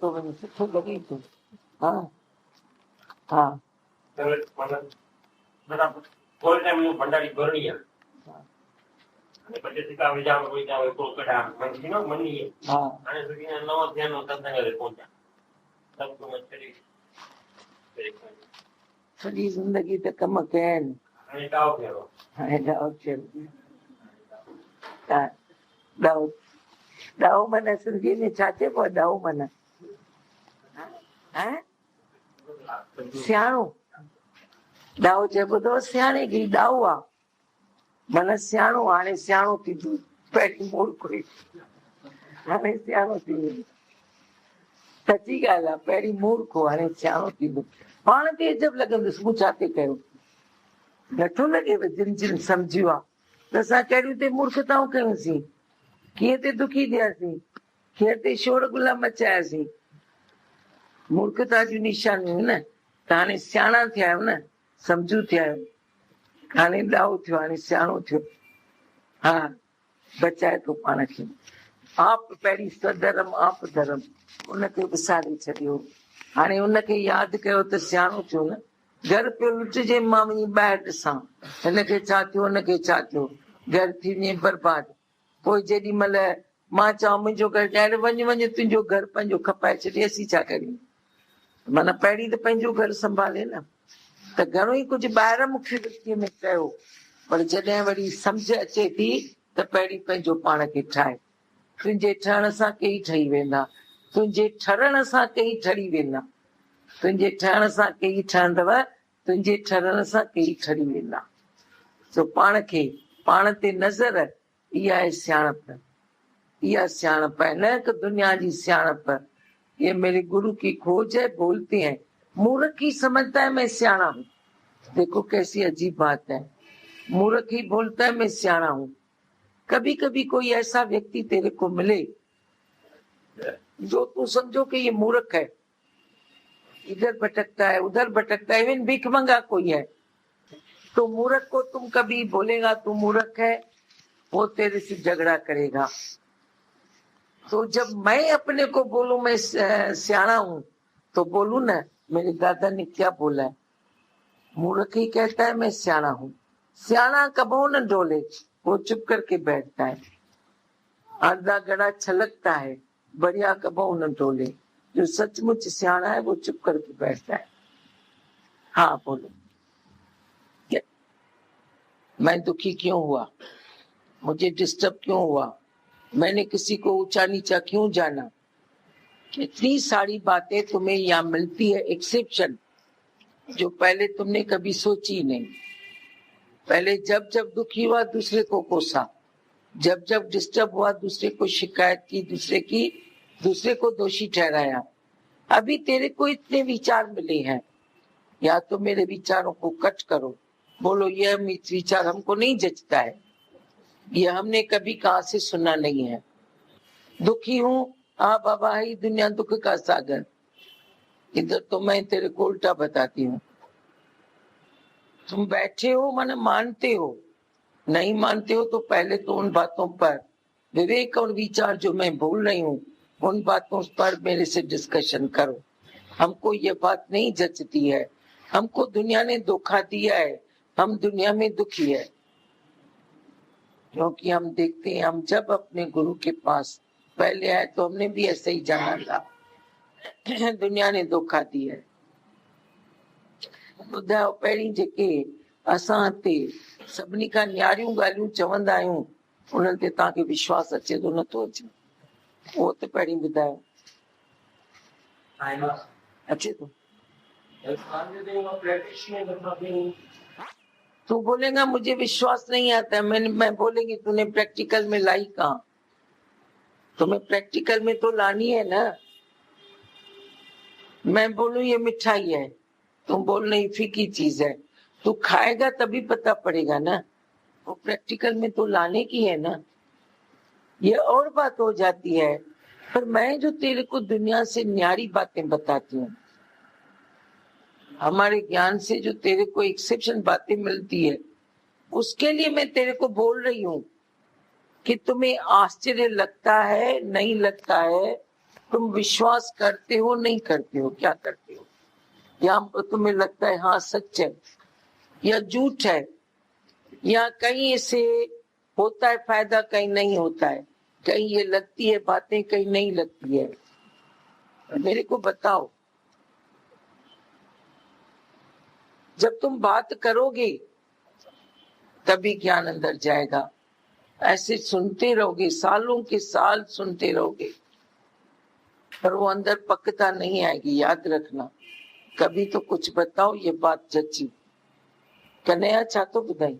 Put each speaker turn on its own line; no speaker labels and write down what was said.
तो मैंने सुठो लगी तो हाँ हाँ
थोड़े टाइम में भंडारी भरणी है અને પછી સીધા વિજાવ કોઈ ત્યાં હોય કોલકાતા મંજી નો મની है
हाँ
અને સુધીના નવો ધ્યાન નો સત્સંગ પહોંચ્યા सब कुछ चली
सॼी ज़िंदगी त कम कया आहिनि
અને કાવ ફેરો
हाणे ॾाहो चयो ॾाहो ॾाहो माना सिंधी में छा चइबो आहे ॾाहो माना सियाणो ॾाहो चइबो अथव सियाणे खे ॾाहो आहे माना सियाणो हाणे सियाणो थींदो पहिरीं मूर्ख हुई हाणे सियाणो थींदो सची ॻाल्हि आहे पहिरीं मूर्ख हो हाणे सियाणो थींदो पाण खे अजब लॻंदुसि मूं छा थी कयो नथो लॻेव जिन जिन सम्झियो आहे त असां कहिड़ियूं ते मूर्खताऊं कयूंसीं कीअं ते दुखी थियासीं कीअं ते शोर गुला मचायासीं मूर्खता जूं निशानियूं न त हाणे सियाणा थिया आहियो न सम्झू थिया आहियो हाणे ॾाहो थियो हाणे सियाणो थियो हा बचाए थो पाण खे आप पहिरीं सधर्म आप धर्म उनखे विसारे छॾियो हाणे उनखे यादि कयो त सियाणो थियो न घर पियो लुटिजे मां वञी ॿाहिरि ॾिसां हिनखे छा थियो हुनखे छा थियो घर थी वञे बर्बाद पोइ जेॾी महिल मां चवां मुंहिंजो घर ॾियारे वञ वञ तुंहिंजो घर पंहिंजो खपाए छॾे असीं छा करियूं माना पहिरीं त पंहिंजो घर संभाले न त घणो ई कुझु ॿाहिरि मूंखे ज़िंदगीअ में कयो पर जॾहिं वरी सम्झ अचे थी त पहिरीं पंहिंजो पाण खे ठाहे तुंहिंजे ठहण सां कई ठही वेंदा तुंहिंजे ठरण सां कई ठरी वेंदा तुंहिंजे ठहण सां कई ठहंदव तुंहिंजे ठरण सां कई ठरी वेंदा सो पाण खे पाण ते नज़र इहा आहे सियाणप इहा सियाणप आहे न कि दुनिया जी सियाणप ये मेरे गुरु की खोज है बोलते हैं मूर्ख ही समझता है मैं सियाणा हूँ देखो कैसी अजीब बात है मूर्ख ही बोलता है मैं सियाणा हूँ कभी कभी कोई ऐसा व्यक्ति तेरे को मिले जो तू समझो कि ये मूर्ख है इधर भटकता है उधर भटकता है इवन भीख मंगा कोई है तो मूर्ख को तुम कभी बोलेगा तू मूर्ख है वो तेरे से झगड़ा करेगा तो जब मैं अपने को बोलूं मैं सियाणा हूं तो बोलू ना मेरे दादा ने क्या बोला है मूर्ख ही कहता है मैं सियाणा हूं सियाणा कबो न डोले वो चुप करके बैठता है आधा गड़ा छलकता है बढ़िया कबो न डोले जो सचमुच सियाणा है वो चुप करके बैठता है हाँ बोलो मैं दुखी क्यों हुआ मुझे डिस्टर्ब क्यों हुआ मैंने किसी को ऊंचा नीचा क्यों जाना इतनी सारी बातें तुम्हें यहाँ मिलती है एक्सेप्शन जो पहले तुमने कभी सोची नहीं पहले जब जब दुखी हुआ दूसरे को कोसा जब जब डिस्टर्ब हुआ दूसरे को शिकायत की दूसरे को दोषी ठहराया अभी तेरे को इतने विचार मिले हैं या तो मेरे विचारों को कट करो बोलो यह विचार हमको नहीं जचता है ये हमने कभी कहाँ से सुना नहीं है दुखी हूँ हाँ बाबा ही दुनिया दुख का सागर इधर तो मैं तेरे को उल्टा बताती हूँ तुम बैठे हो माने मानते हो नहीं मानते हो तो पहले तो उन बातों पर विवेक और विचार जो मैं बोल रही हूँ उन बातों पर मेरे से डिस्कशन करो हमको ये बात नहीं जचती है हमको दुनिया ने धोखा दिया है हम दुनिया में दुखी है क्योंकि हम देखते हैं हम जब अपने गुरु के पास पहले आए तो हमने भी ऐसे ही जाना था दुनिया ने धोखा दिया है ॿुधायो पहिरीं जेके असां ते सभिनी खां न्यारियूं ॻाल्हियूं चवंदा आहियूं उन्हनि ते तव्हांखे विश्वास अचे थो नथो अचे उहो त पहिरीं ॿुधायो अचे थो तू बोलेगा मुझे विश्वास नहीं आता है मैं बोलेंगी तूने प्रैक्टिकल में लाई कहाँ तुम्हें प्रैक्टिकल में तो लानी है ना मैं बोलूं ये मिठाई है तुम बोल नहीं फीकी चीज है तू खाएगा तभी पता पड़ेगा ना वो प्रैक्टिकल में तो लाने की है ना ये और बात हो जाती है पर मैं जो तेरे को दुनिया से न्यारी बातें बताती हूँ हमारे ज्ञान से जो तेरे को एक्सेप्शन बातें मिलती है उसके लिए मैं तेरे को बोल रही हूँ कि तुम्हें आश्चर्य लगता है नहीं लगता है तुम विश्वास करते हो नहीं करते हो, क्या करते हो? या तुम्हें लगता है हाँ सच है या झूठ है, या कहीं इसे होता है फायदा कहीं नहीं होता है, कहीं ये लगती है बातें कहीं नहीं लगती है, मेरे को बताओ। जब तुम बात करोगे तभी ज्ञान अंदर जाएगा। ऐसे सुनते रहोगे, सालों के साल सुनते रहोगे, पर वो अंदर पकता नहीं आएगी। याद रखना, कभी तो कुछ बताओ ये बात सच्ची। कन्हैया छा तो ॿुधाई।